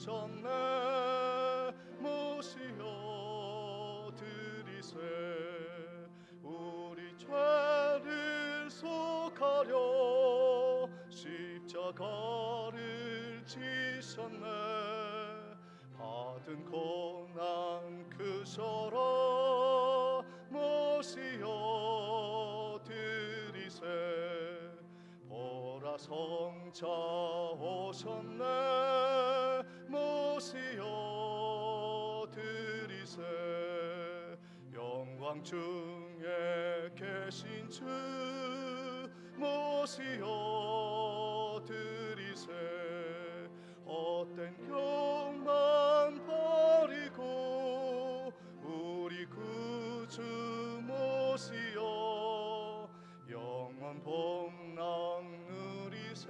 주셨네. 모시어 드리세. 우리 죄를 속하려 십자가를 지셨네. 받은 고난 크셔라. 모시어 드리세. 보라 성자 오셨네. 모시어 드리세. 영광 중에 계신 주 모시어 드리세. 헛된 교만 버리고 우리 구주 모시어 영원 복락 누리세.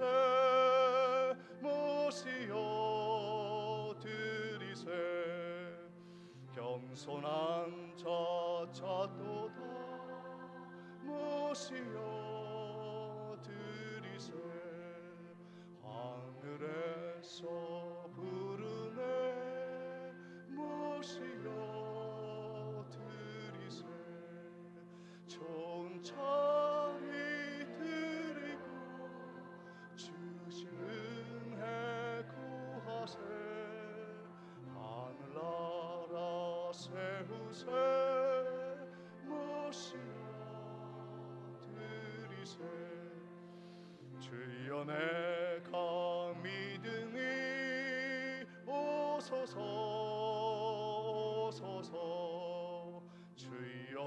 모시어 드리세. 겸손한 자 찾도다. 모시어 드리세. 하늘에서 부르네. 모시어 드리세. 좋은 자리 드리고 주신 은혜 구하세. 하늘나라 세우세. 모시어 드리세. 주여 내가 믿으니 오소서 오소서. 주여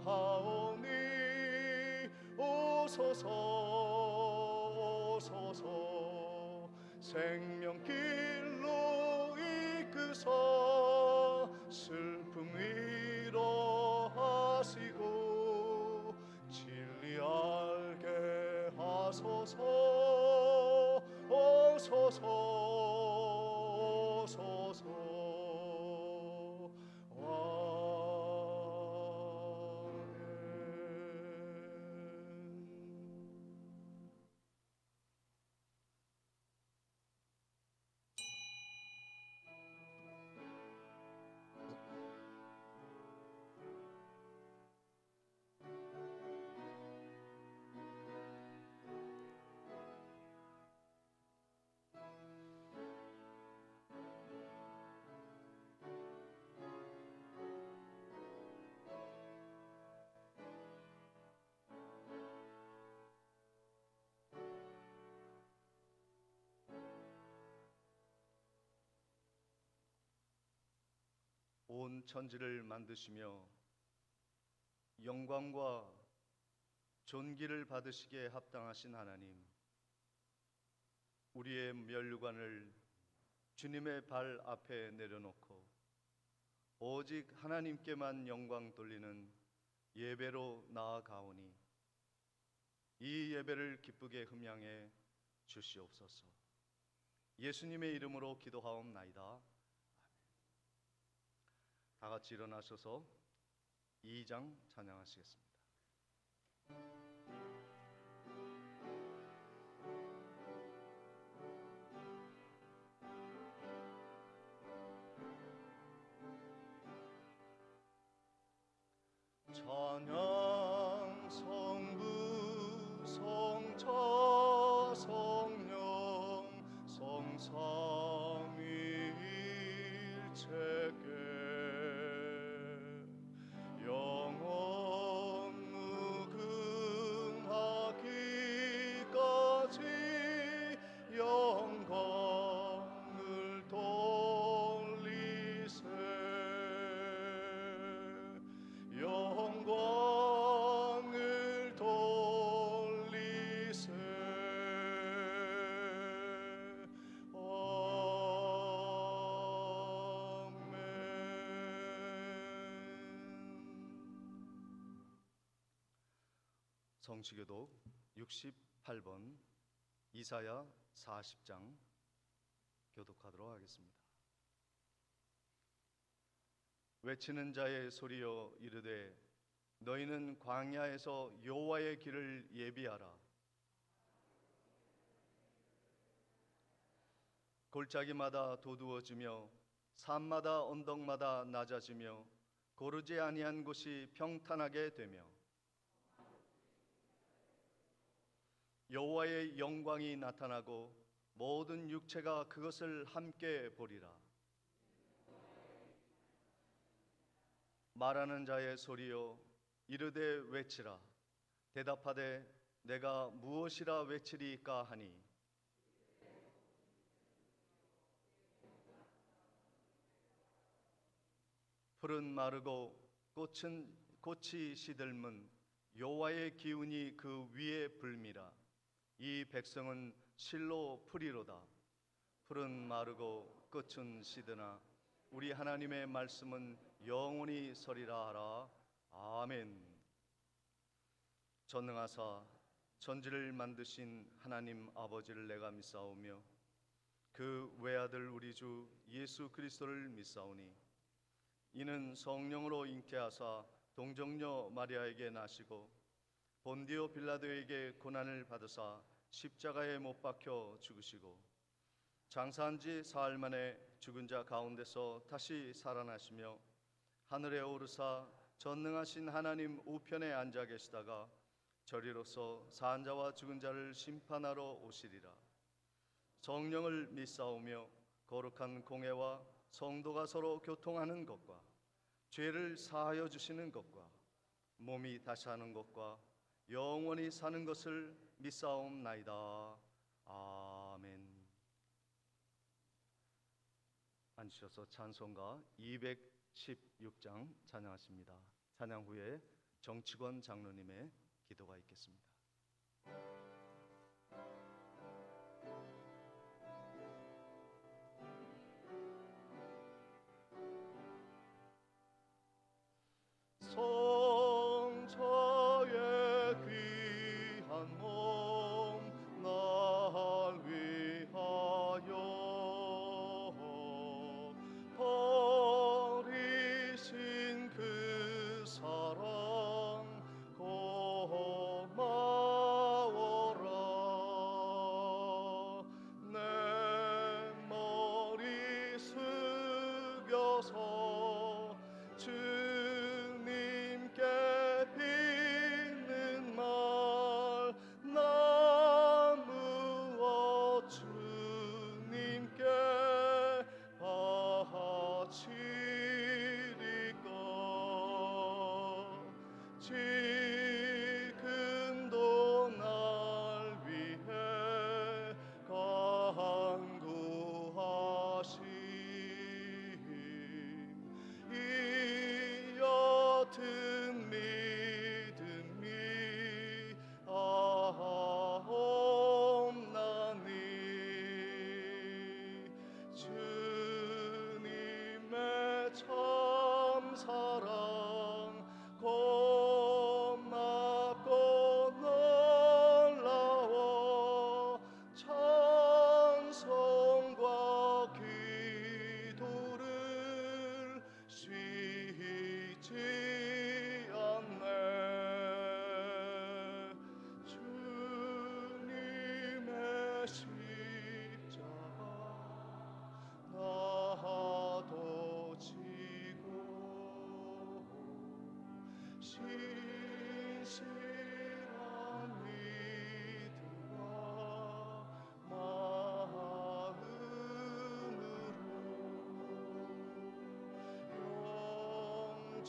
환영하오니 오소서 오소서. 생명길로 이끄사 슬픔 위로하시고 진리 알게 하소서. 오소서 오소서. 온 천지를 만드시며 영광과 존귀를 받으시기에 합당하신 하나님, 우리의 면류관을 주님의 발 앞에 내려놓고 오직 하나님께만 영광 돌리는 예배로 나아가오니 이 예배를 기쁘게 흠양해 주시옵소서. 예수님의 이름으로 기도하옵나이다. 다 같이 일어나셔서 2장 찬양하시겠습니다. 찬양 성부 성자 성령 성삼위일체께 영원 무궁하기까지 영광을 돌리세. 영광을 돌리세. 성시교독 68번 이사야 40장 교독하도록 하겠습니다. 외치는 자의 소리여 이르되 너희는 광야에서 여호와의 길을 예비하라. 골짜기마다 도두어지며 산마다 언덕마다 낮아지며 고르지 아니한 곳이 평탄하게 되며 여호와의 영광이 나타나고 모든 육체가 그것을 함께 보리라. 말하는 자의 소리여 이르되 외치라. 대답하되 내가 무엇이라 외치리까 하니 풀은 마르고 꽃이 시들면 여호와의 기운이 그 위에 불미라. 이 백성은 실로 풀이로다. 풀은 마르고 꽃은 시드나 우리 하나님의 말씀은 영원히 서리라 하라. 아멘. 전능하사 천지를 만드신 하나님 아버지를 내가 믿사오며 그 외아들 우리 주 예수 그리스도를 믿사오니 이는 성령으로 잉태하사 동정녀 마리아에게 나시고 본디오 빌라도에게 고난을 받으사 십자가에 못 박혀 죽으시고 장사한 지 사흘 만에 죽은 자 가운데서 다시 살아나시며 하늘에 오르사 전능하신 하나님 우편에 앉아 계시다가 저리로서 산 자와 죽은 자를 심판하러 오시리라. 성령을 믿사오며 거룩한 공회와 성도가 서로 교통하는 것과 죄를 사하여 주시는 것과 몸이 다시 하는 것과 영원히 사는 것을 믿사옵나이다. 아멘. 앉으셔서 찬송가 216장 찬양하십니다. 찬양 후에 정치권 장로님의 기도가 있겠습니다. 성자의 귀한 몸 날 위하여 버리신 그 사랑 고마워라. 내 머리 숙여서 주님께 빚는 말 나 무엇 주님께 바치리까. 지금도 날 위해 간구하심 이 옅은 믿음이 없나니 주님의 참사랑 고맙고 놀라워 찬송과 기도를 쉬지 않네. 주님의 십자가 나도 지고 신실한 믿음과 마음으로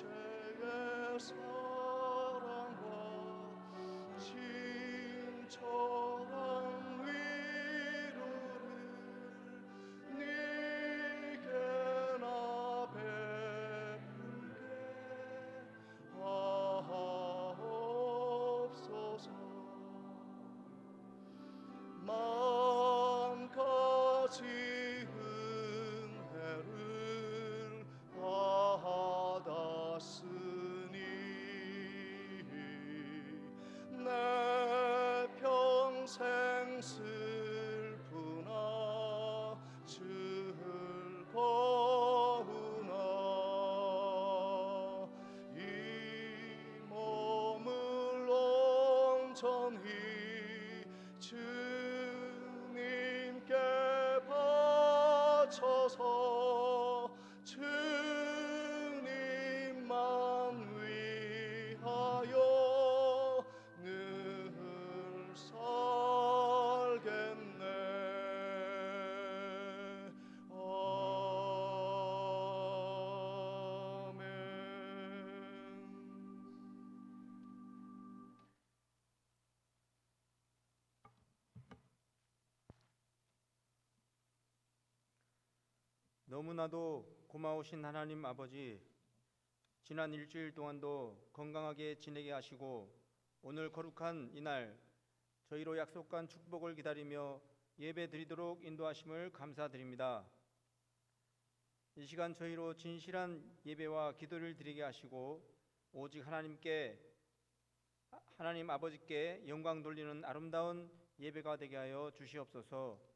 영제의 사랑과 친절한 위로를 네게 나 베풀게 하옵소서. 만 가지 은혜를 받았으니 내 평생 슬프나 즐거우나 이 몸을 온전히 주님께 외쳐서 주님만 위하여 늘 살겠네. 아멘. 너무나도 고마우신 하나님 아버지, 지난 일주일 동안도 건강하게 지내게 하시고 오늘 거룩한 이날 저희로 약속한 축복을 기다리며 예배 드리도록 인도하심을 감사드립니다. 이 시간 저희로 진실한 예배와 기도를 드리게 하시고 오직 하나님 아버지께 영광 돌리는 아름다운 예배가 되게 하여 주시옵소서.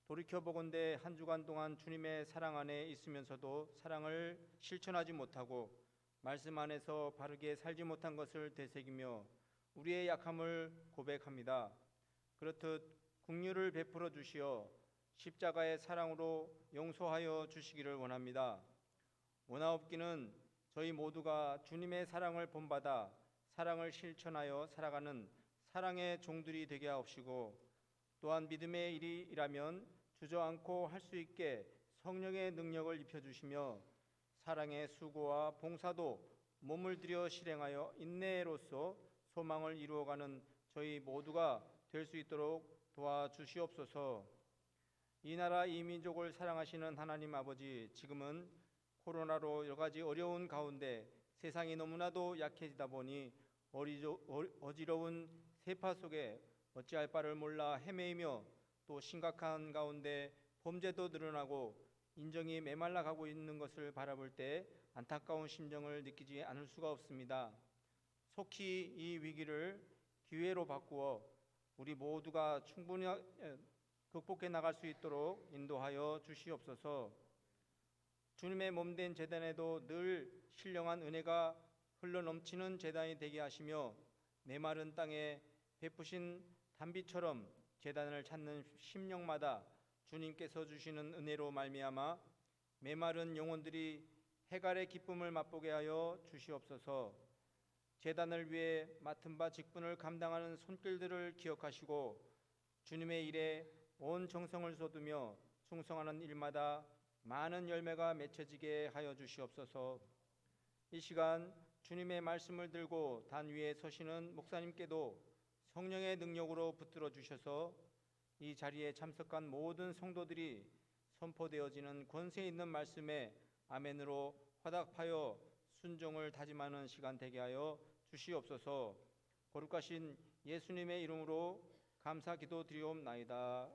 돌이켜보건대 한 주간 동안 주님의 사랑 안에 있으면서도 사랑을 실천하지 못하고 말씀 안에서 바르게 살지 못한 것을 되새기며 우리의 약함을 고백합니다. 그렇듯 긍휼을 베풀어 주시어 십자가의 사랑으로 용서하여 주시기를 원합니다. 원하옵기는 저희 모두가 주님의 사랑을 본받아 사랑을 실천하여 살아가는 사랑의 종들이 되게 하옵시고, 또한 믿음의 일이라면 주저앉고 할 수 있게 성령의 능력을 입혀주시며 사랑의 수고와 봉사도 몸을 들여 실행하여 인내로써 소망을 이루어가는 저희 모두가 될 수 있도록 도와주시옵소서. 이 나라 이 민족을 사랑하시는 하나님 아버지, 지금은 코로나로 여러 가지 어려운 가운데 세상이 너무나도 약해지다 보니 어지러운 세파 속에 어찌할 바를 몰라 헤매이며 또 심각한 가운데 범죄도 늘어나고 인정이 메말라 가고 있는 것을 바라볼 때 안타까운 심정을 느끼지 않을 수가 없습니다. 속히 이 위기를 기회로 바꾸어 우리 모두가 충분히 극복해 나갈 수 있도록 인도하여 주시옵소서. 주님의 몸된 제단에도 늘 신령한 은혜가 흘러넘치는 제단이 되게 하시며 메마른 땅에 베푸신 단비처럼 제단을 찾는 심령마다 주님께서 주시는 은혜로 말미암아 메마른 영혼들이 해갈의 기쁨을 맛보게 하여 주시옵소서. 제단을 위해 맡은 바 직분을 감당하는 손길들을 기억하시고 주님의 일에 온 정성을 쏟으며 충성하는 일마다 많은 열매가 맺혀지게 하여 주시옵소서. 이 시간 주님의 말씀을 들고 단 위에 서시는 목사님께도 성령의 능력으로 붙들어 주셔서 이 자리에 참석한 모든 성도들이 선포되어지는 권세 있는 말씀에 아멘으로 화답하여 순종을 다짐하는 시간 되게 하여 주시옵소서. 거룩하신 예수님의 이름으로 감사 기도 드리옵나이다.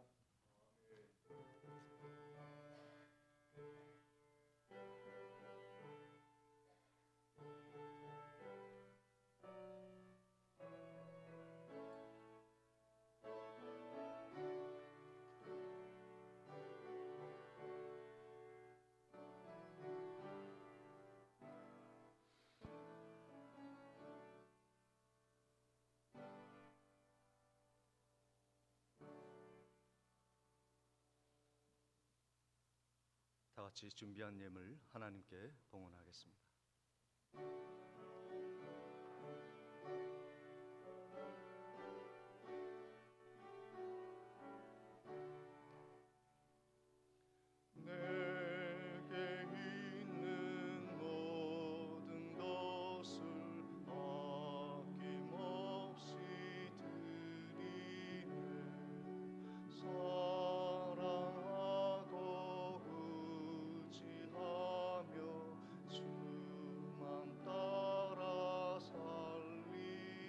다 같이 준비한 예물 하나님께 봉헌하겠습니다. 내게 있는 모든 것을 아낌없이 드리네. 사랑하고 의지하며 주만 따라 살리네.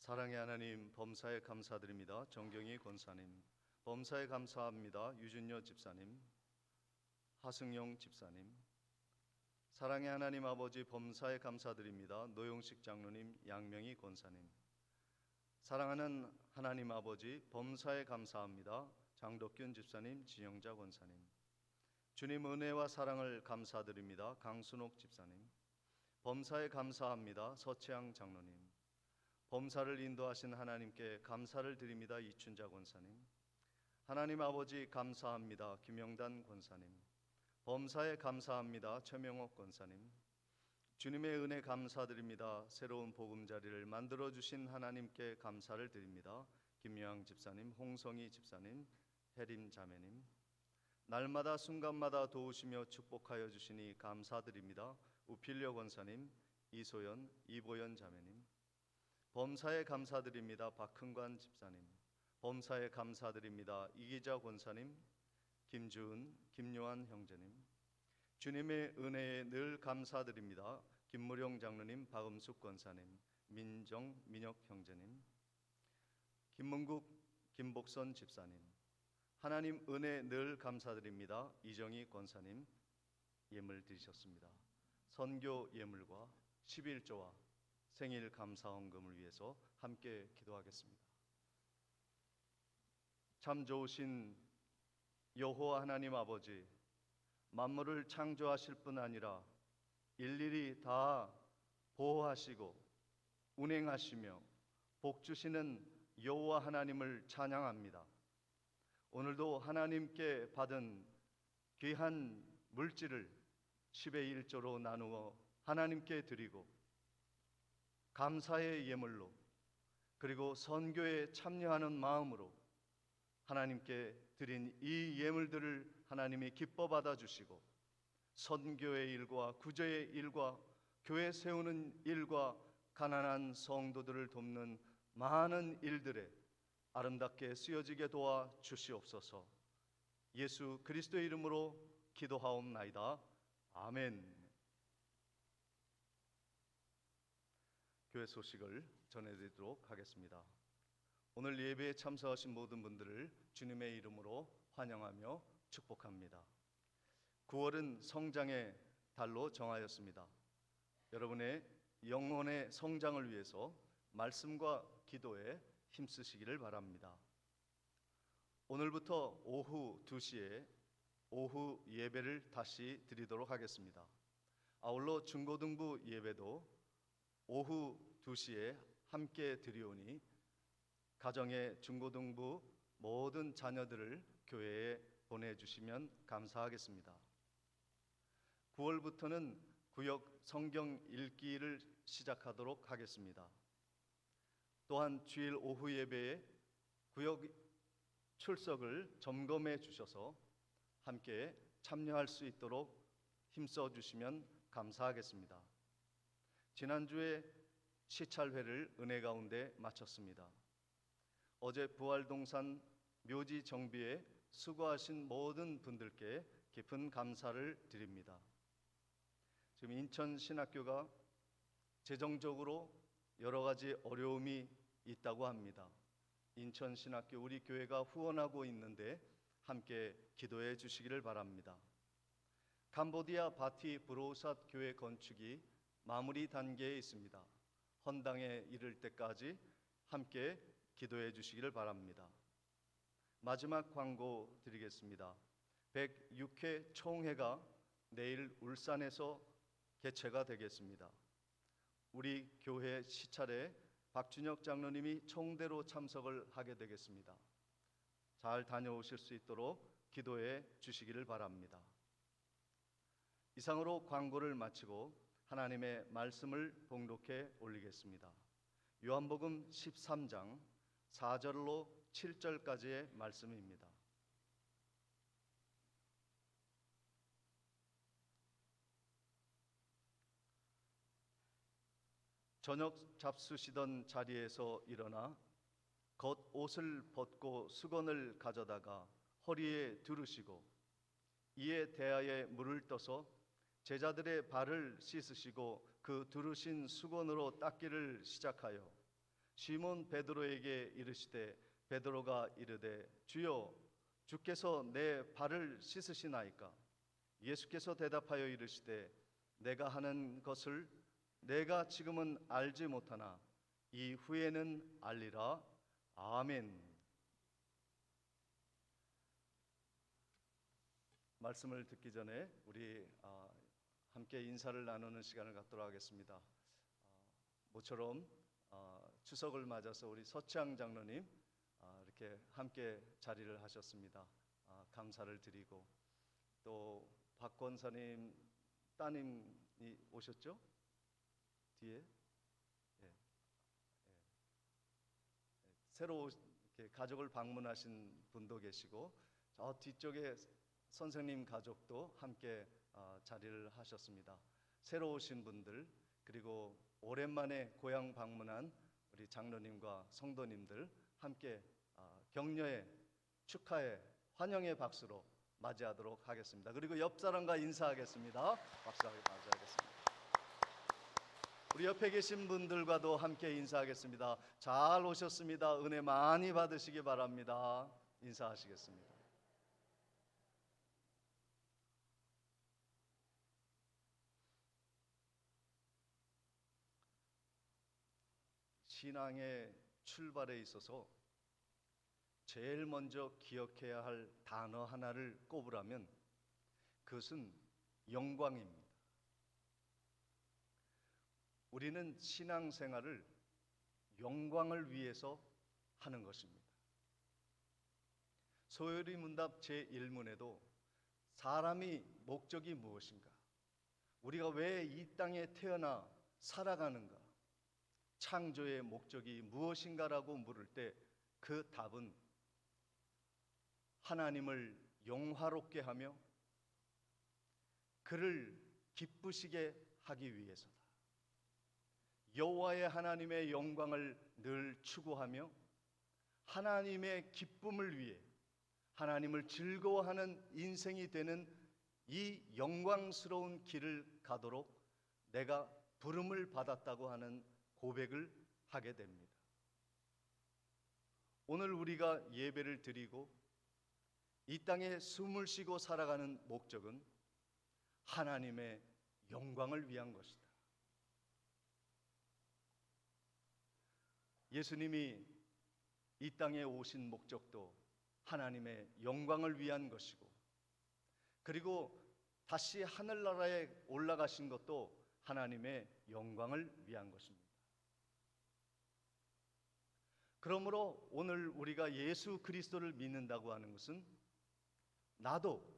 사랑의 하나님, 범사에 감사드립니다. 정경희 권사님, 범사에 감사합니다. 유준여 집사님, 하승용 집사님, 사랑의 하나님 아버지, 범사에 감사드립니다. 노용식 장로님, 양명희 권사님, 사랑하는 하나님 아버지, 범사에 감사합니다. 장덕균 집사님, 진영자 권사님, 주님 은혜와 사랑을 감사드립니다. 강순옥 집사님, 범사에 감사합니다. 서채양 장로님, 범사를 인도하신 하나님께 감사를 드립니다. 이춘자 권사님, 하나님 아버지 감사합니다. 김영단 권사님, 범사에 감사합니다. 최명옥 권사님, 주님의 은혜 감사드립니다. 새로운 보금자리를 만들어주신 하나님께 감사를 드립니다. 김여양 집사님, 홍성희 집사님, 혜림 자매님, 날마다 순간마다 도우시며 축복하여 주시니 감사드립니다. 우필려 권사님, 이소연, 이보연 자매님, 범사에 감사드립니다. 박흥관 집사님, 범사에 감사드립니다. 이기자 권사님, 김주은, 김요한 형제님, 주님의 은혜에 늘 감사드립니다. 김무령 장로님, 박음숙 권사님, 민정, 민혁 형제님, 김문국, 김복선 집사님, 하나님 은혜 늘 감사드립니다. 이정희 권사님, 예물 드리셨습니다. 선교 예물과 11조와 생일 감사 헌금을 위해서 함께 기도하겠습니다. 참 좋으신 여호와 하나님 아버지, 만물을 창조하실 뿐 아니라 일일이 다 보호하시고 운행하시며 복 주시는 여호와 하나님을 찬양합니다. 오늘도 하나님께 받은 귀한 물질을 10의 1조로 나누어 하나님께 드리고 감사의 예물로, 그리고 선교에 참여하는 마음으로 하나님께 드린 이 예물들을 하나님이 기뻐 받아주시고 선교의 일과 구제의 일과 교회 세우는 일과 가난한 성도들을 돕는 많은 일들에 아름답게 쓰여지게 도와 주시옵소서. 예수 그리스도의 이름으로 기도하옵나이다. 아멘. 교회 소식을 전해드리도록 하겠습니다. 오늘 예배에 참석하신 모든 분들을 주님의 이름으로 환영하며 축복합니다. 9월은 성장의 달로 정하였습니다. 여러분의 영혼의 성장을 위해서 말씀과 기도에 힘쓰시기를 바랍니다. 오늘부터 오후 2시에 오후 예배를 다시 드리도록 하겠습니다. 아울러 중고등부 예배도 오후 2시에 함께 드리오니 가정의 중고등부 모든 자녀들을 교회에 보내주시면 감사하겠습니다. 9월부터는 구역 성경 읽기를 시작하도록 하겠습니다. 또한 주일 오후 예배에 구역 출석을 점검해 주셔서 함께 참여할 수 있도록 힘써 주시면 감사하겠습니다. 지난주에 시찰회를 은혜 가운데 마쳤습니다. 어제 부활동산 묘지 정비에 수고하신 모든 분들께 깊은 감사를 드립니다. 지금 인천신학교가 재정적으로 여러 가지 어려움이 있다고 합니다. 인천신학교 우리 교회가 후원하고 있는데 함께 기도해 주시기를 바랍니다. 캄보디아 바티 브로삿 교회 건축이 마무리 단계에 있습니다. 헌당에 이를 때까지 함께 기도해 주시기를 바랍니다. 마지막 광고 드리겠습니다. 106회 총회가 내일 울산에서 개최가 되겠습니다. 우리 교회 시찰에 박준혁 장로님이 총대로 참석을 하게 되겠습니다. 잘 다녀오실 수 있도록 기도해 주시기를 바랍니다. 이상으로 광고를 마치고 하나님의 말씀을 봉독해 올리겠습니다. 요한복음 13장 4절로 7절까지의 말씀입니다. 저녁 잡수시던 자리에서 일어나 겉옷을 벗고 수건을 가져다가 허리에 두르시고 이에 대하에 물을 떠서 제자들의 발을 씻으시고 그 두르신 수건으로 닦기를 시작하여 시몬 베드로에게 이르시되 베드로가 이르되 주여 주께서 내 발을 씻으시나이까? 예수께서 대답하여 이르시되 내가 하는 것을 내가 지금은 알지 못하나 이후에는 알리라. 아멘. 말씀을 듣기 전에 우리 함께 인사를 나누는 시간을 갖도록 하겠습니다. 모처럼 추석을 맞아서 우리 서치ang 장로님 이렇게 함께 자리를 하셨습니다. 감사를 드리고 또 박 권사님 따님이 오셨죠? 뒤에 새로 이렇게 가족을 방문하신 분도 계시고 저 뒤쪽에 선생님 가족도 함께 자리를 하셨습니다. 새로 오신 분들 그리고 오랜만에 고향 방문한 우리 장로님과 성도님들 함께 격려의 축하의 환영의 박수로 맞이하도록 하겠습니다. 그리고 옆 사람과 인사하겠습니다. 박수하게 맞이하겠습니다. 우리 옆에 계신 분들과도 함께 인사하겠습니다. 잘 오셨습니다. 은혜 많이 받으시기 바랍니다. 인사하시겠습니다. 신앙의 출발에 있어서 제일 먼저 기억해야 할 단어 하나를 꼽으라면 그것은 영광입니다. 우리는 신앙생활을 영광을 위해서 하는 것입니다. 소요리 문답 제1문에도 사람이 목적이 무엇인가? 우리가 왜 이 땅에 태어나 살아가는가? 창조의 목적이 무엇인가라고 물을 때 그 답은 하나님을 영화롭게 하며 그를 기쁘시게 하기 위해서다. 여호와의 하나님의 영광을 늘 추구하며 하나님의 기쁨을 위해 하나님을 즐거워하는 인생이 되는 이 영광스러운 길을 가도록 내가 부름을 받았다고 하는 고백을 하게 됩니다. 오늘 우리가 예배를 드리고 이 땅에 숨을 쉬고 살아가는 목적은 하나님의 영광을 위한 것이다. 예수님이 이 땅에 오신 목적도 하나님의 영광을 위한 것이고 그리고 다시 하늘나라에 올라가신 것도 하나님의 영광을 위한 것입니다. 그러므로 오늘 우리가 예수 그리스도를 믿는다고 하는 것은 나도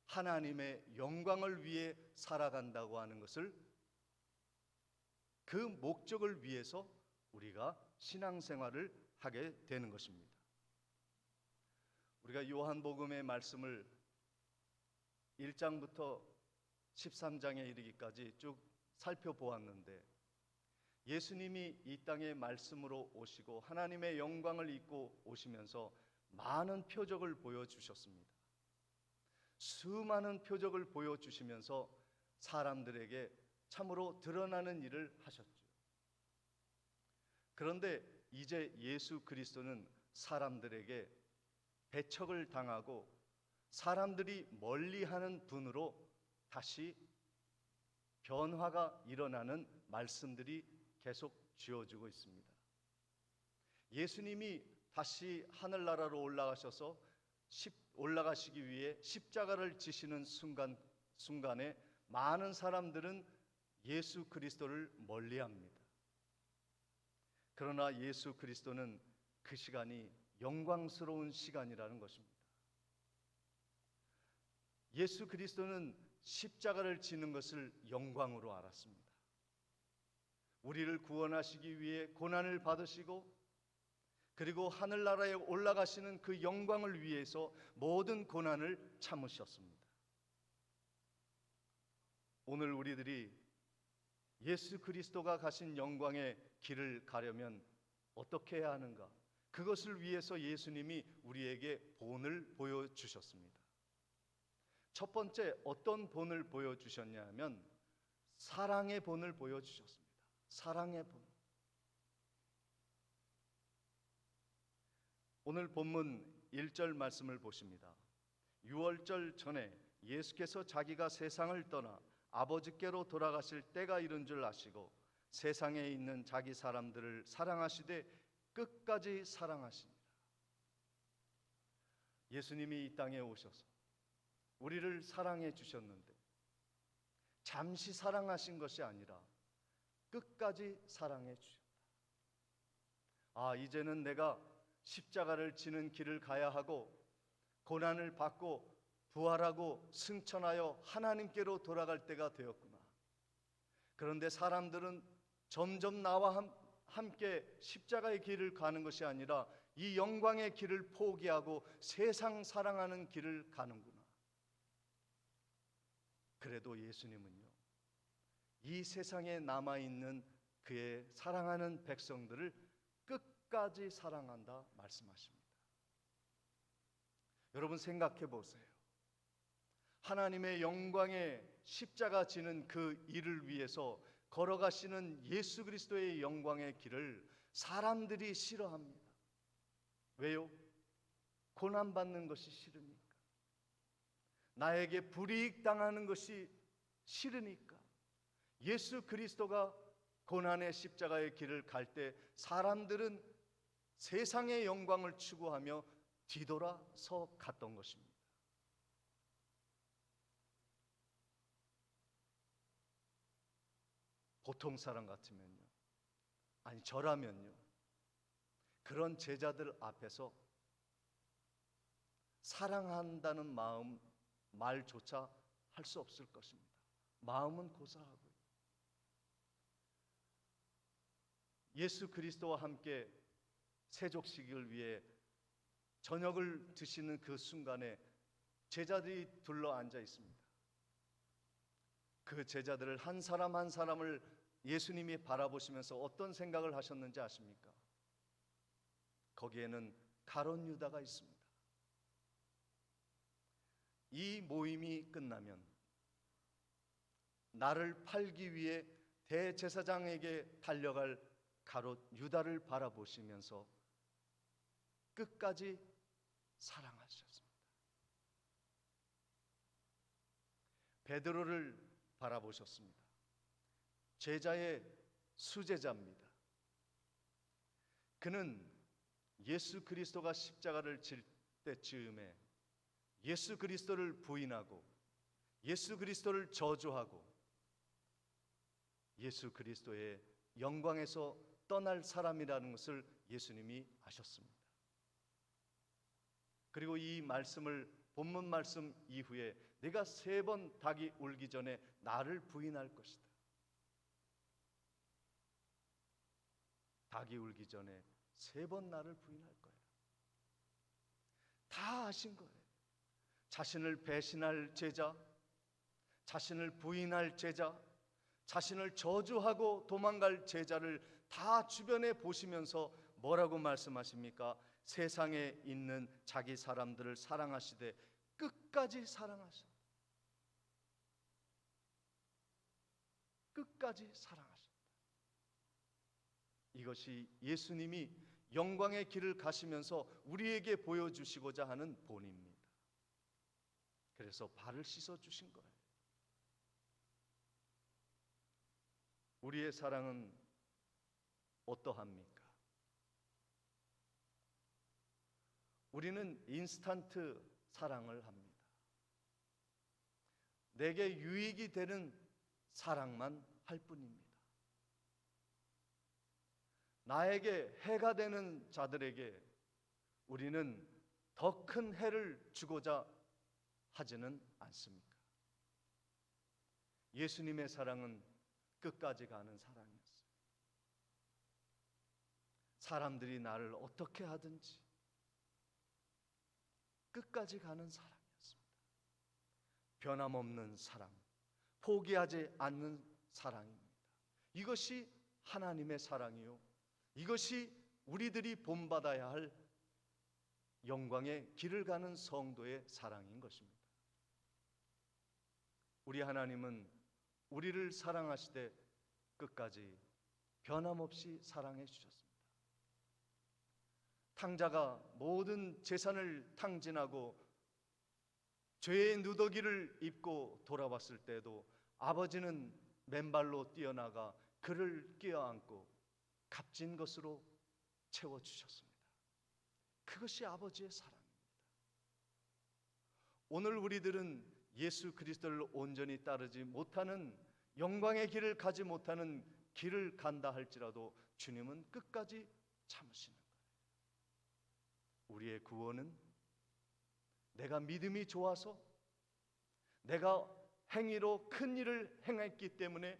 하나님의 영광을 위해 살아간다고 하는 것을 그 목적을 위해서 우리가 신앙생활을 하게 되는 것입니다. 우리가 요한복음의 말씀을 1장부터 13장에 이르기까지 쭉 살펴보았는데 예수님이 이 땅에 말씀으로 오시고 하나님의 영광을 입고 오시면서 많은 표적을 보여주셨습니다. 수많은 표적을 보여주시면서 사람들에게 참으로 드러나는 일을 하셨죠. 그런데 이제 예수 그리스도는 사람들에게 배척을 당하고 사람들이 멀리하는 분으로 다시 변화가 일어나는 말씀들이 계속 지어지고 있습니다. 예수님이 다시 하늘나라로 올라가시기 위해 십자가를 지시는 순간에 많은 사람들은 예수 그리스도를 멀리합니다. 그러나 예수 그리스도는 그 시간이 영광스러운 시간이라는 것입니다. 예수 그리스도는 십자가를 지는 것을 영광으로 알았습니다. 우리를 구원하시기 위해 고난을 받으시고 그리고 하늘나라에 올라가시는 그 영광을 위해서 모든 고난을 참으셨습니다. 오늘 우리들이 예수 그리스도가 가신 영광의 길을 가려면 어떻게 해야 하는가? 그것을 위해서 예수님이 우리에게 본을 보여주셨습니다. 첫 번째 어떤 본을 보여주셨냐 하면 사랑의 본을 보여주셨습니다. 사랑의 본. 오늘 본문 1절 말씀을 보십니다. 유월절 전에 예수께서 자기가 세상을 떠나 아버지께로 돌아가실 때가 이른 줄 아시고 세상에 있는 자기 사람들을 사랑하시되 끝까지 사랑하시니라. 예수님이 이 땅에 오셔서 우리를 사랑해 주셨는데 잠시 사랑하신 것이 아니라 끝까지 사랑해 주셨다. 이제는 내가 십자가를 지는 길을 가야 하고 고난을 받고 부활하고 승천하여 하나님께로 돌아갈 때가 되었구나. 그런데 사람들은 점점 나와 함께 십자가의 길을 가는 것이 아니라 이 영광의 길을 포기하고 세상 사랑하는 길을 가는구나. 그래도 예수님은요, 이 세상에 남아있는 그의 사랑하는 백성들을 끝까지 사랑한다 말씀하십니다. 여러분 생각해 보세요. 하나님의 영광의 십자가 지는 그 일을 위해서 걸어가시는 예수 그리스도의 영광의 길을 사람들이 싫어합니다. 왜요? 고난받는 것이 싫으니까. 나에게 불이익 당하는 것이 싫으니까. 예수 그리스도가 고난의 십자가의 길을 갈 때 사람들은 세상의 영광을 추구하며 뒤돌아서 갔던 것입니다. 보통 사람 같으면요, 아니 저라면요, 그런 제자들 앞에서 사랑한다는 마음 말조차 할 수 없을 것입니다. 마음은 고사하고요. 예수 그리스도와 함께 세족식을 위해 저녁을 드시는 그 순간에 제자들이 둘러 앉아 있습니다. 그 제자들을 한 사람 한 사람을 예수님이 바라보시면서 어떤 생각을 하셨는지 아십니까? 거기에는 가룟 유다가 있습니다. 이 모임이 끝나면 나를 팔기 위해 대제사장에게 달려갈 가룟 유다를 바라보시면서 끝까지 사랑하셨습니다. 베드로를 바라보셨습니다. 제자의 수제자입니다. 그는 예수 그리스도가 십자가를 질 때쯤에 예수 그리스도를 부인하고 예수 그리스도를 저주하고 예수 그리스도의 영광에서 떠날 사람이라는 것을 예수님이 아셨습니다. 그리고 이 말씀을 본문 말씀 이후에 내가 3번 닭이 울기 전에 나를 부인할 것이다. 닭이 울기 전에 3번 나를 부인할 거야. 다 아신 거예요. 자신을 배신할 제자, 자신을 부인할 제자, 자신을 저주하고 도망갈 제자를 다 주변에 보시면서 뭐라고 말씀하십니까? 세상에 있는 자기 사람들을 사랑하시되 끝까지 사랑하셨다. 끝까지 사랑하셨다. 이것이 예수님이 영광의 길을 가시면서 우리에게 보여주시고자 하는 본입니다. 그래서 발을 씻어 주신 거예요. 우리의 사랑은 어떠합니까? 우리는 인스턴트 사랑을 합니다. 내게 유익이 되는 사랑만 할 뿐입니다. 나에게 해가 되는 자들에게 우리는 더 큰 해를 주고자 하지는 않습니까? 예수님의 사랑은 끝까지 가는 사랑이었어요. 사람들이 나를 어떻게 하든지 끝까지 가는 사랑이었습니다. 변함없는 사랑, 포기하지 않는 사랑입니다. 이것이 하나님의 사랑이요, 이것이 우리들이 본받아야 할 영광의 길을 가는 성도의 사랑인 것입니다. 우리 하나님은 우리를 사랑하시되 끝까지 변함없이 사랑해 주셨습니다. 탕자가 모든 재산을 탕진하고 죄의 누더기를 입고 돌아왔을 때도 아버지는 맨발로 뛰어나가 그를 껴안고 값진 것으로 채워주셨습니다. 그것이 아버지의 사랑입니다. 오늘 우리들은 예수 그리스도를 온전히 따르지 못하는, 영광의 길을 가지 못하는 길을 간다 할지라도 주님은 끝까지 참으시는 거예요. 우리의 구원은 내가 믿음이 좋아서, 내가 행위로 큰 일을 행했기 때문에,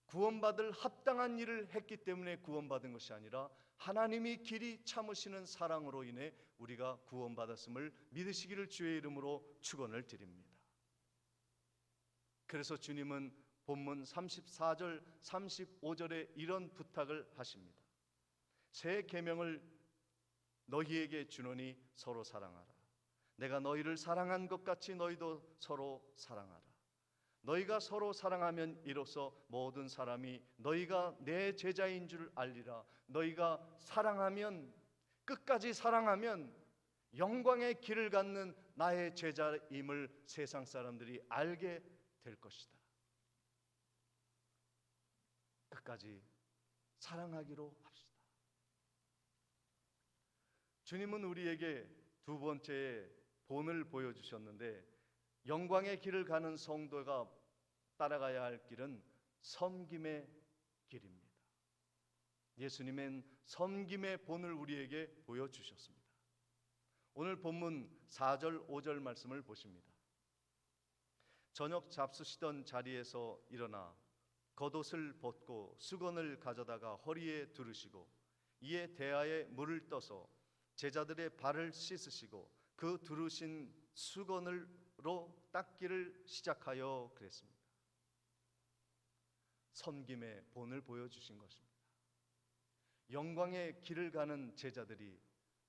구원받을 합당한 일을 했기 때문에 구원받은 것이 아니라 하나님이 길이 참으시는 사랑으로 인해 우리가 구원받았음을 믿으시기를 주의 이름으로 축원을 드립니다. 그래서 주님은 본문 34절 35절에 이런 부탁을 하십니다. 새 계명을 너희에게 주노니 서로 사랑하라. 내가 너희를 사랑한 것 같이 너희도 서로 사랑하라. 너희가 서로 사랑하면 이로써 모든 사람이 너희가 내 제자인 줄 알리라. 너희가 사랑하면, 끝까지 사랑하면 영광의 길을 갖는 나의 제자임을 세상 사람들이 알게 될 것이다. 끝까지 사랑하기로 합시다. 주님은 우리에게 두 번째의 본을 보여주셨는데, 영광의 길을 가는 성도가 따라가야 할 길은 섬김의 길입니다. 예수님은 섬김의 본을 우리에게 보여주셨습니다. 오늘 본문 4절 5절 말씀을 보십니다. 저녁 잡수시던 자리에서 일어나 겉옷을 벗고 수건을 가져다가 허리에 두르시고 이에 대야에 물을 떠서 제자들의 발을 씻으시고 그 두르신 수건으로 닦기를 시작하여 그랬습니다. 섬김의 본을 보여주신 것입니다. 영광의 길을 가는 제자들이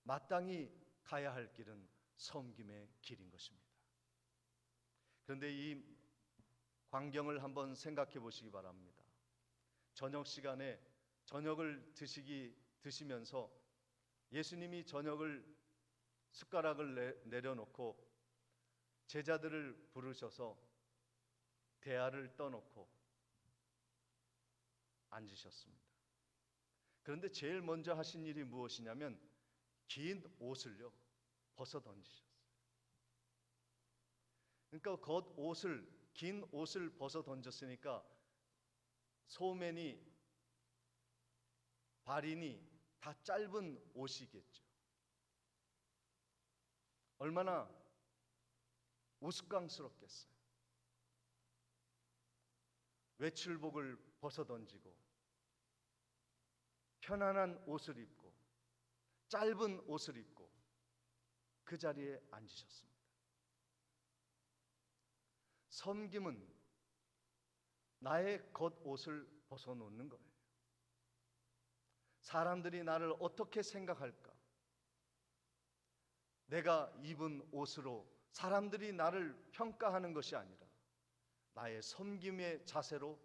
마땅히 가야 할 길은 섬김의 길인 것입니다. 그런데 이 광경을 한번 생각해 보시기 바랍니다. 저녁 시간에 저녁을 드시면서 예수님이 저녁을 숟가락을 내려놓고 제자들을 부르셔서 대야를 떠놓고 앉으셨습니다. 그런데 제일 먼저 하신 일이 무엇이냐면 긴 옷을요 벗어 던지셨어요. 그러니까 긴 옷을 벗어 던졌으니까 소맨이, 발인이 다 짧은 옷이겠죠. 얼마나 우스꽝스럽겠어요. 외출복을 벗어 던지고 편안한 옷을 입고 짧은 옷을 입고 그 자리에 앉으셨습니다. 섬김은 나의 겉옷을 벗어놓는 거예요. 사람들이 나를 어떻게 생각할까? 내가 입은 옷으로 사람들이 나를 평가하는 것이 아니라 나의 섬김의 자세로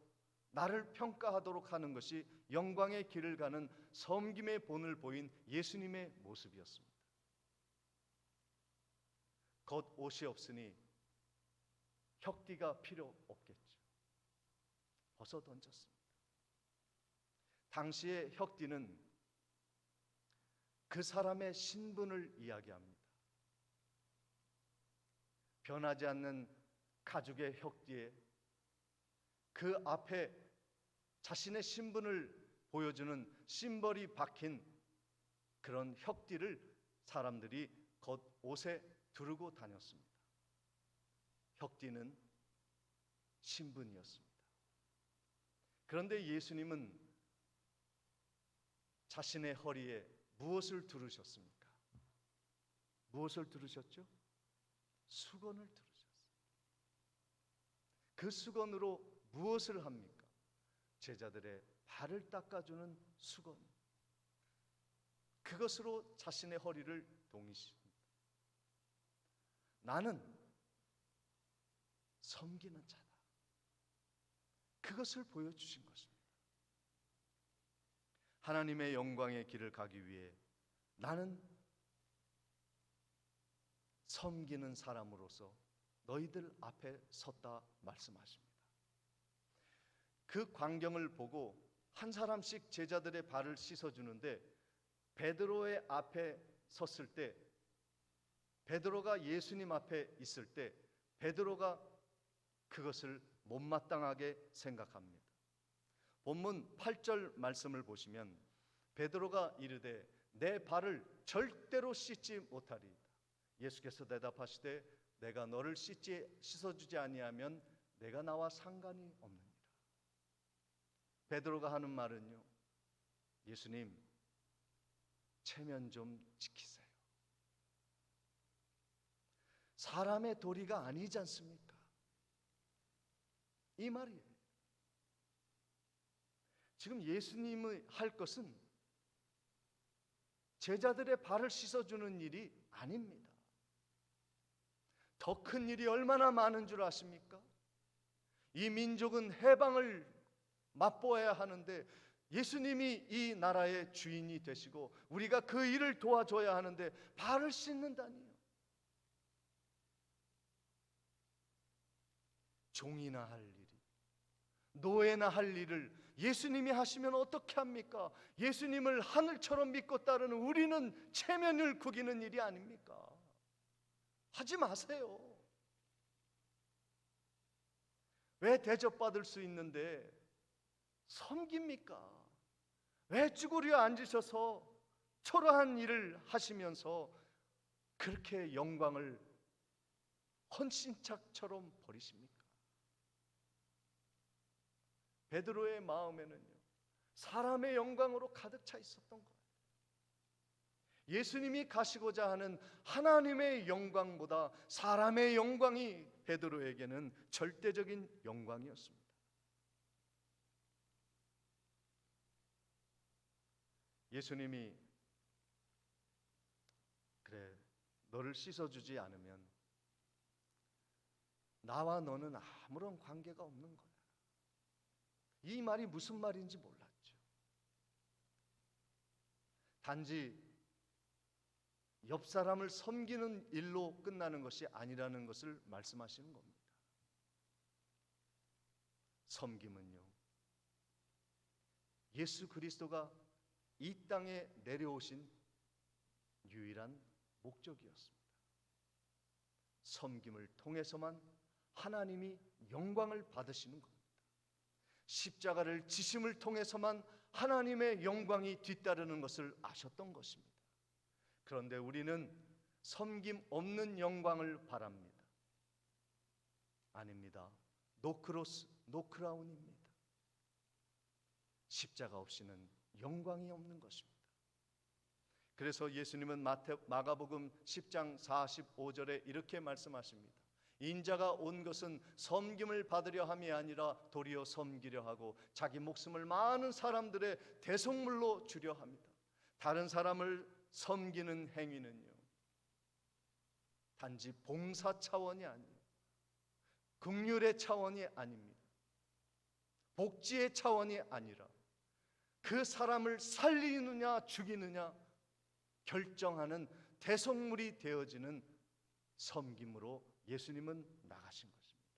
나를 평가하도록 하는 것이 영광의 길을 가는 섬김의 본을 보인 예수님의 모습이었습니다. 겉옷이 없으니 혁띠가 필요 없겠죠. 벗어 던졌습니다. 당시의 혁띠는 그 사람의 신분을 이야기합니다. 변하지 않는 가죽의 혁띠에 그 앞에 자신의 신분을 보여주는 심벌이 박힌 그런 혁띠를 사람들이 겉옷에 두르고 다녔습니다. 혁띠는 신분이었습니다. 그런데 예수님은 자신의 허리에 무엇을 두르셨습니까? 무엇을 두르셨죠? 수건을 두르셨어요. 그 수건으로 무엇을 합니까? 제자들의 발을 닦아주는 수건. 그것으로 자신의 허리를 동이십니다. 나는 섬기는 자다. 그것을 보여주신 것입니다. 하나님의 영광의 길을 가기 위해 나는 섬기는 사람으로서 너희들 앞에 섰다 말씀하십니다. 그 광경을 보고 한 사람씩 제자들의 발을 씻어주는데, 베드로의 앞에 섰을 때, 베드로가 예수님 앞에 있을 때 베드로가 그것을 못마땅하게 생각합니다. 본문 8절 말씀을 보시면 베드로가 이르되 내 발을 절대로 씻지 못하리이다. 예수께서 대답하시되 내가 너를 씻어주지 아니하면 내가 나와 상관이 없느니라. 베드로가 하는 말은요, 예수님, 체면 좀 지키세요. 사람의 도리가 아니지 않습니까? 이 말이에요. 지금 예수님이 할 것은 제자들의 발을 씻어주는 일이 아닙니다. 더 큰 일이 얼마나 많은 줄 아십니까? 이 민족은 해방을 맛보아야 하는데 예수님이 이 나라의 주인이 되시고 우리가 그 일을 도와줘야 하는데 발을 씻는다니요. 종이나 할 일이, 노예나 할 일을 예수님이 하시면 어떻게 합니까? 예수님을 하늘처럼 믿고 따르는 우리는 체면을 구기는 일이 아닙니까? 하지 마세요. 왜 대접받을 수 있는데 섬깁니까? 왜 쭈그려 앉으셔서 초라한 일을 하시면서 그렇게 영광을 헌신짝처럼 버리십니까? 베드로의 마음에는요, 사람의 영광으로 가득 차 있었던 거예요. 예수님이 가시고자 하는 하나님의 영광보다 사람의 영광이 베드로에게는 절대적인 영광이었습니다. 예수님이 그래, 너를 씻어주지 않으면 나와 너는 아무런 관계가 없는 거야. 이 말이 무슨 말인지 몰랐죠. 단지 옆 사람을 섬기는 일로 끝나는 것이 아니라는 것을 말씀하시는 겁니다. 섬김은요, 예수 그리스도가 이 땅에 내려오신 유일한 목적이었습니다. 섬김을 통해서만 하나님이 영광을 받으시는 겁니다. 십자가를 지심을 통해서만 하나님의 영광이 뒤따르는 것을 아셨던 것입니다. 그런데 우리는 섬김 없는 영광을 바랍니다. 아닙니다. 노크로스, 노크라운입니다. 십자가 없이는 영광이 없는 것입니다. 그래서 예수님은 마가복음 10장 45절에 이렇게 말씀하십니다. 인자가 온 것은 섬김을 받으려 함이 아니라 도리어 섬기려 하고 자기 목숨을 많은 사람들의 대속물로 주려 합니다. 다른 사람을 섬기는 행위는요, 단지 봉사 차원이 아니에요. 긍휼의 차원이 아닙니다. 복지의 차원이 아니라 그 사람을 살리느냐 죽이느냐 결정하는 대속물이 되어지는 섬김으로 예수님은 나가신 것입니다.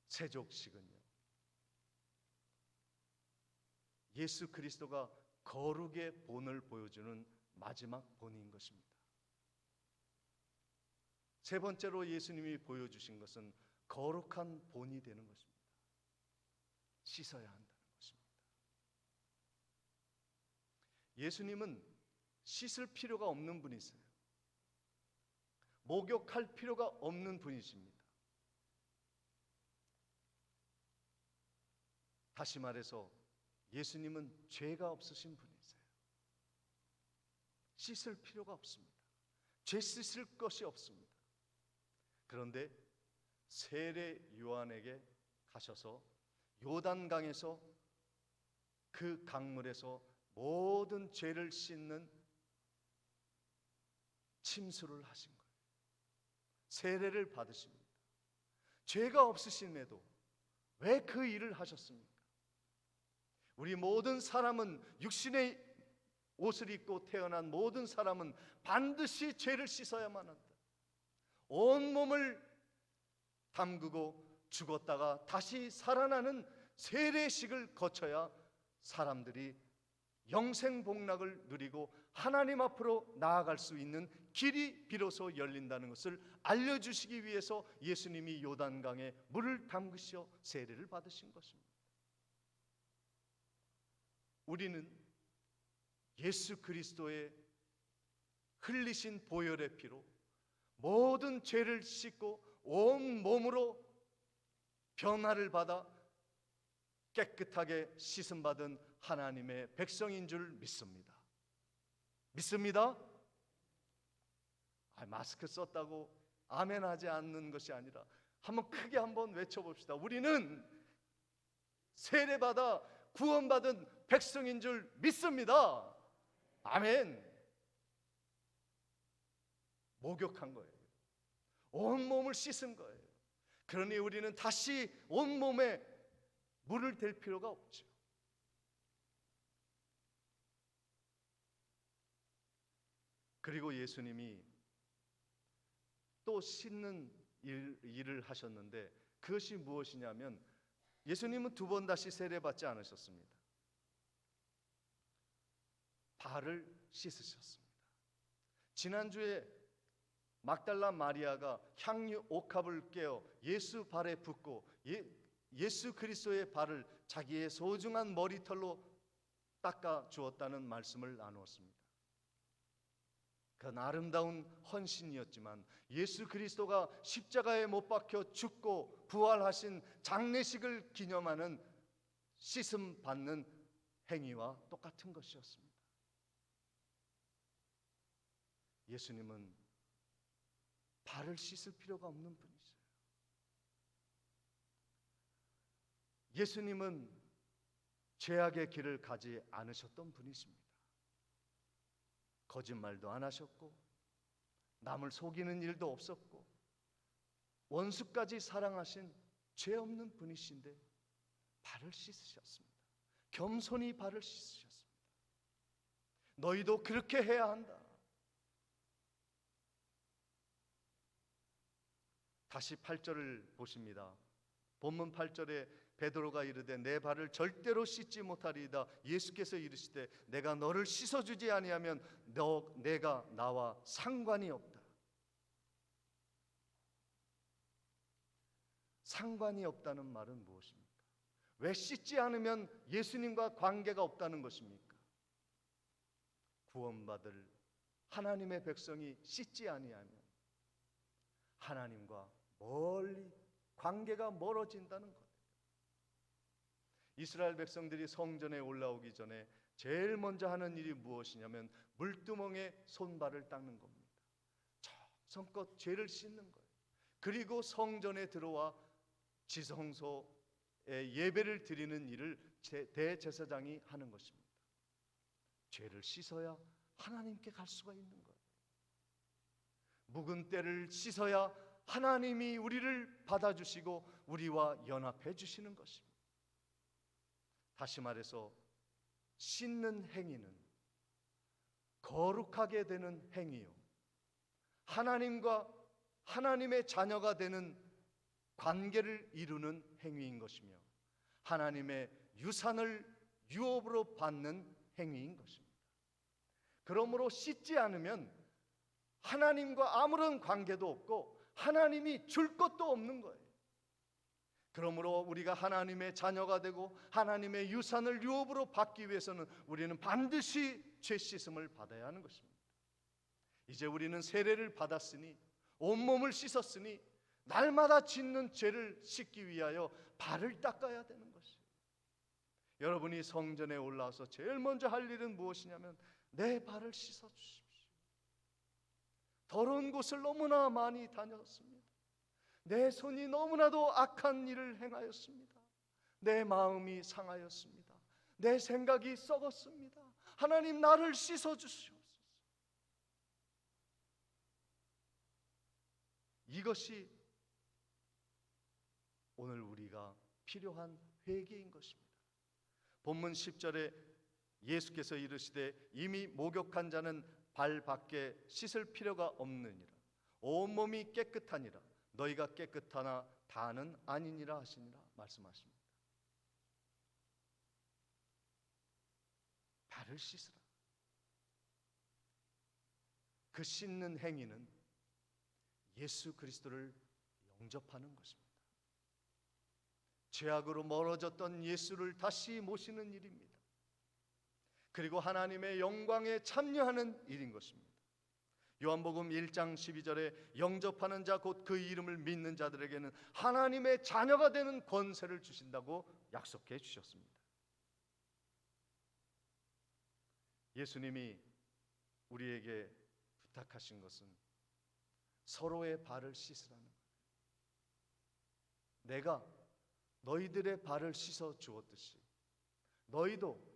세족식은요, 예수 그리스도가 거룩의 본을 보여주는 마지막 본인 것입니다. 세 번째로 예수님이 보여주신 것은 거룩한 본이 되는 것입니다. 씻어야 한다는 것입니다. 예수님은 씻을 필요가 없는 분이세요. 목욕할 필요가 없는 분이십니다. 다시 말해서 예수님은 죄가 없으신 분이세요. 씻을 필요가 없습니다. 죄 씻을 것이 없습니다. 그런데 세례 요한에게 가셔서 요단강에서 그 강물에서 모든 죄를 씻는 침수를 하신 거예요. 세례를 받으십니다. 죄가 없으심에도 왜 그 일을 하셨습니까? 우리 모든 사람은 육신의 옷을 입고 태어난 모든 사람은 반드시 죄를 씻어야만 한다. 온 몸을 담그고 죽었다가 다시 살아나는 세례식을 거쳐야 사람들이 영생복락을 누리고 하나님 앞으로 나아갈 수 있는 길이 비로소 열린다는 것을 알려주시기 위해서 예수님이 요단강에 물을 담그셔 세례를 받으신 것입니다. 우리는 예수 그리스도의 흘리신 보혈의 피로 모든 죄를 씻고 온 몸으로 변화를 받아 깨끗하게 씻음받은 하나님의 백성인 줄 믿습니다. 믿습니다? 마스크 썼다고 아멘 하지 않는 것이 아니라 한번 크게 한번 외쳐봅시다. 우리는 세례받아 구원받은 백성인 줄 믿습니다. 아멘. 목욕한 거예요. 온몸을 씻은 거예요. 그러니 우리는 다시 온몸에 물을 댈 필요가 없죠. 그리고 예수님이 또 씻는 일을 하셨는데 그것이 무엇이냐면 예수님은 두 번 다시 세례받지 않으셨습니다. 발을 씻으셨습니다. 지난주에 막달라 마리아가 향유 옥합을 깨어 예수 발에 붓고 예수 그리스도의 발을 자기의 소중한 머리털로 닦아 주었다는 말씀을 나누었습니다. 그건 아름다운 헌신이었지만 예수 그리스도가 십자가에 못 박혀 죽고 부활하신 장례식을 기념하는 씻음 받는 행위와 똑같은 것이었습니다. 예수님은 발을 씻을 필요가 없는 분이세요. 예수님은 죄악의 길을 가지 않으셨던 분이십니다. 거짓말도 안 하셨고 남을 속이는 일도 없었고 원수까지 사랑하신 죄 없는 분이신데 발을 씻으셨습니다. 겸손히 발을 씻으셨습니다. 너희도 그렇게 해야 한다. 다시 8절을 보십니다. 본문 8절에 베드로가 이르되 내 발을 절대로 씻지 못하리이다. 예수께서 이르시되 내가 너를 씻어주지 아니하면 내가 나와 상관이 없다. 상관이 없다는 말은 무엇입니까? 왜 씻지 않으면 예수님과 관계가 없다는 것입니까? 구원받을 하나님의 백성이 씻지 아니하면 하나님과 멀리 관계가 멀어진다는 것. 이스라엘 백성들이 성전에 올라오기 전에 제일 먼저 하는 일이 무엇이냐면 물두멍에 손발을 닦는 겁니다. 정성껏 죄를 씻는 거예요. 그리고 성전에 들어와 지성소에 예배를 드리는 일을 대제사장이 하는 것입니다. 죄를 씻어야 하나님께 갈 수가 있는 거예요. 묵은 때를 씻어야 하나님이 우리를 받아주시고 우리와 연합해 주시는 것입니다. 다시 말해서 씻는 행위는 거룩하게 되는 행위요, 하나님과 하나님의 자녀가 되는 관계를 이루는 행위인 것이며 하나님의 유산을 유업으로 받는 행위인 것입니다. 그러므로 씻지 않으면 하나님과 아무런 관계도 없고 하나님이 줄 것도 없는 거예요. 그러므로 우리가 하나님의 자녀가 되고 하나님의 유산을 유업으로 받기 위해서는 우리는 반드시 죄 씻음을 받아야 하는 것입니다. 이제 우리는 세례를 받았으니 온몸을 씻었으니 날마다 짓는 죄를 씻기 위하여 발을 닦아야 되는 것이에요. 여러분이 성전에 올라와서 제일 먼저 할 일은 무엇이냐면 내 발을 씻어 주십시오. 더러운 곳을 너무나 많이 다녔습니다. 내 손이 너무나도 악한 일을 행하였습니다. 내 마음이 상하였습니다. 내 생각이 썩었습니다. 하나님 나를 씻어 주시옵소서. 이것이 오늘 우리가 필요한 회개인 것입니다. 본문 10절에 예수께서 이르시되 이미 목욕한 자는 발 밖에 씻을 필요가 없느니라. 온몸이 깨끗하니라. 너희가 깨끗하나 다는 아니니라 하시니라 말씀하십니다. 발을 씻으라. 그 씻는 행위는 예수 그리스도를 영접하는 것입니다. 죄악으로 멀어졌던 예수를 다시 모시는 일입니다. 그리고 하나님의 영광에 참여하는 일인 것입니다. 요한복음 1장 12절에 영접하는 자 곧 그 이름을 믿는 자들에게는 하나님의 자녀가 되는 권세를 주신다고 약속해 주셨습니다. 예수님이 우리에게 부탁하신 것은 서로의 발을 씻으라는 거예요. 내가 너희들의 발을 씻어 주었듯이 너희도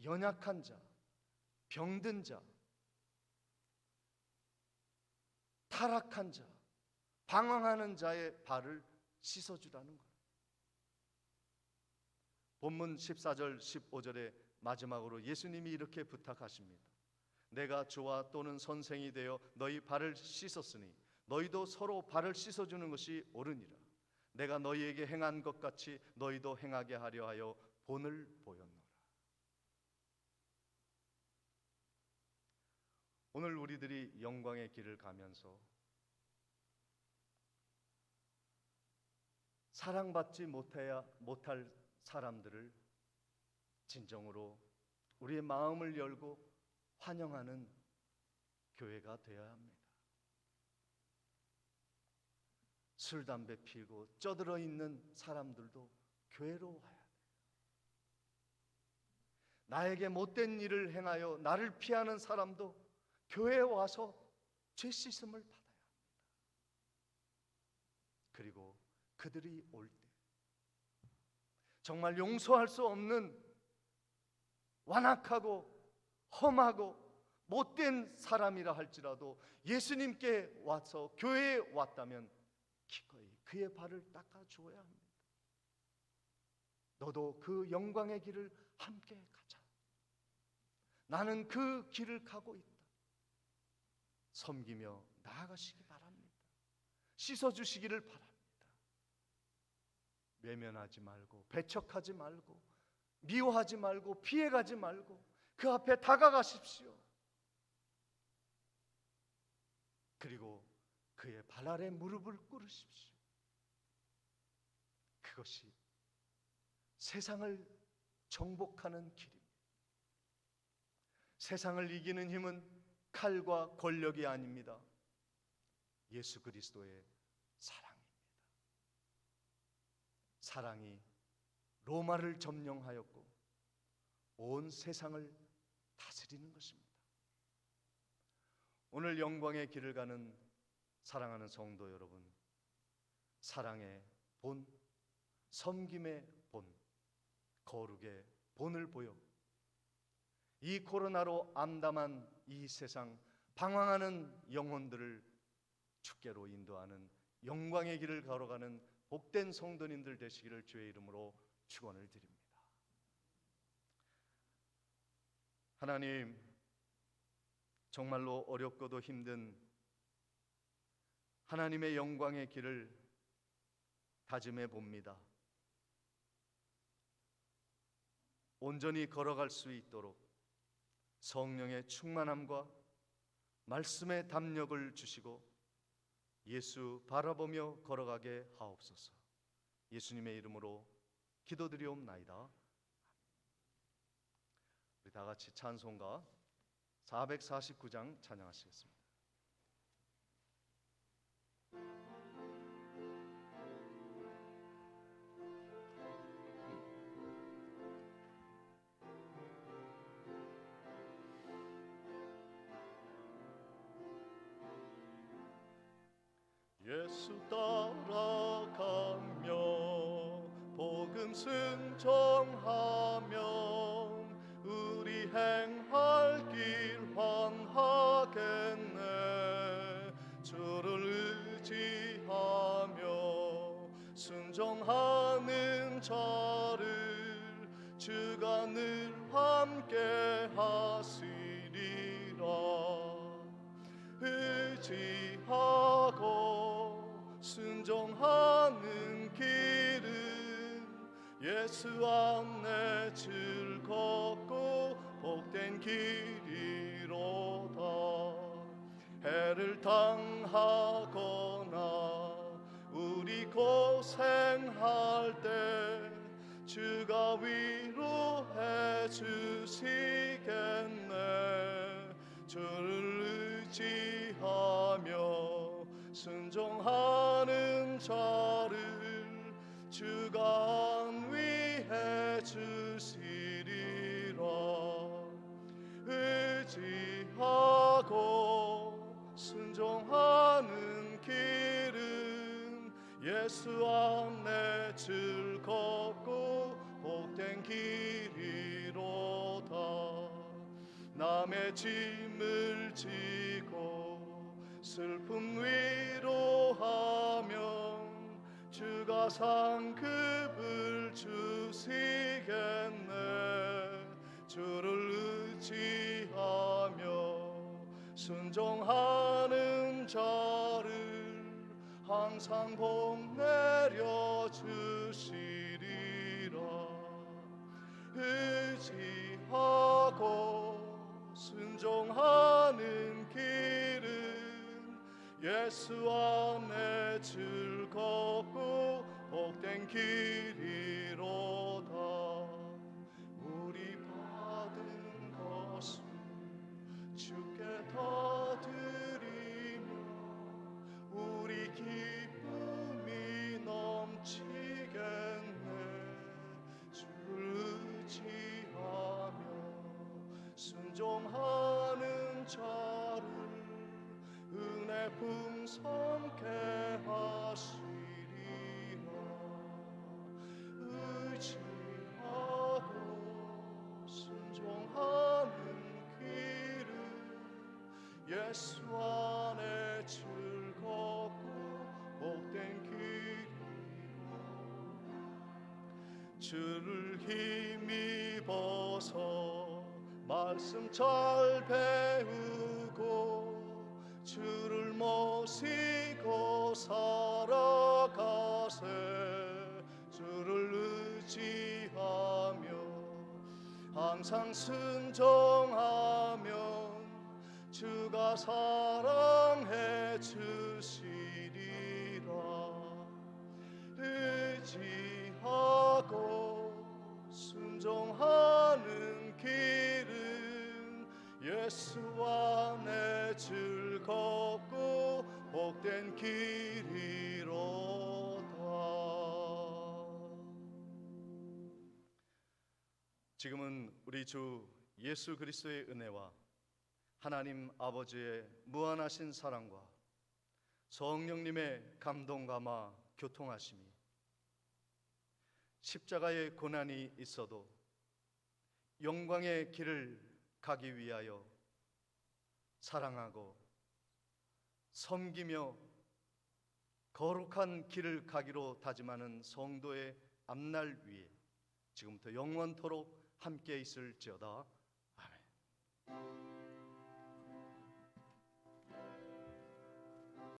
연약한 자, 병든 자, 타락한 자, 방황하는 자의 발을 씻어주라는 거예요. 본문 14절 15절의 마지막으로 예수님이 이렇게 부탁하십니다. 내가 주와 또는 선생이 되어 너희 발을 씻었으니 너희도 서로 발을 씻어주는 것이 옳으니라. 내가 너희에게 행한 것 같이 너희도 행하게 하려 하여 본을 보였노라. 오늘 우리들이 영광의 길을 가면서 사랑받지 못할 사람들을 진정으로 우리의 마음을 열고 환영하는 교회가 되어야 합니다. 술, 담배 피우고 쩌들어 있는 사람들도 교회로 와야 돼요. 나에게 못된 일을 행하여 나를 피하는 사람도 교회에 와서 죄 씻음을 받아야 합니다. 그리고 그들이 올 때 정말 용서할 수 없는 완악하고 험하고 못된 사람이라 할지라도 예수님께 와서 교회에 왔다면 기꺼이 그의 발을 닦아 주어야 합니다. 너도 그 영광의 길을 함께 가자. 나는 그 길을 가고 있다. 섬기며 나아가시기 바랍니다. 씻어주시기를 바랍니다. 외면하지 말고 배척하지 말고 미워하지 말고 피해가지 말고 그 앞에 다가가십시오. 그리고 그의 발 아래 무릎을 꿇으십시오. 그것이 세상을 정복하는 길입니다. 세상을 이기는 힘은 칼과 권력이 아닙니다. 예수 그리스도의 사랑입니다. 사랑이 로마를 점령하였고 온 세상을 다스리는 것입니다. 오늘 영광의 길을 가는 사랑하는 성도 여러분, 사랑의 본, 섬김의 본, 거룩의 본을 보여 이 코로나로 암담한 이 세상 방황하는 영혼들을 주께로 인도하는 영광의 길을 걸어가는 복된 성도님들 되시기를 주의 이름으로 축원을 드립니다. 하나님, 정말로 어렵고도 힘든 하나님의 영광의 길을 다짐해 봅니다. 온전히 걸어갈 수 있도록 성령의 충만함과 말씀의 담력을 주시고 예수 바라보며 걸어가게 하옵소서. 예수님의 이름으로 기도드리옵나이다. 우리 다 같이 찬송가 449장 찬양하시겠습니다. 예수 따라가며 복음 순종하며 우리 행할 길 환하겠네. 주를 의지하며 순종하는 자 함께 하시리라. 의지하고 순종하는 길은 예수 안에 즐겁고 복된 길이로다. 해를 당하거나 우리 고생할 때 주가 위로해 주시겠네. 주를 의지하며 순종하는 자를 주가 안위해 주시리라. 의지하고 순종하는 길은 예수 안에 즐겁고 복된 길이로다. 남의 짐을 지고 슬픔 위로하면 주가 상급을 주시겠네. 주를 의지하며 순종하는 자를 항상 복 내려 주시리라. 의지하고 순종하는 길은 예수 안에 즐겁고 복된 길이로다. 우리 받은 것을 주께 다 드리며 우리 기쁨이 넘치겠네. 주를 의지하며 순종하는 자를 은혜 풍성케 하시리라. 의지하고 순종하는 길은 예수 안에 즐겁고 복된 길이라. 주를 힘입어서 말씀 잘 배우고 주를 모시고 살아가세. 주를 의지하며 항상 순종하면 주가 사랑해 주시리라. 의지하고 순종하는 길은 예수 안에 즐겁고 복된 길이로다. 지금은 우리 주 예수 그리스도의 은혜와 하나님 아버지의 무한하신 사랑과 성령님의 감동감화 교통하심이 십자가의 고난이 있어도 영광의 길을 가기 위하여 사랑하고 섬기며 거룩한 길을 가기로 다짐하는 성도의 앞날 위에 지금부터 영원토록 함께 있을지어다.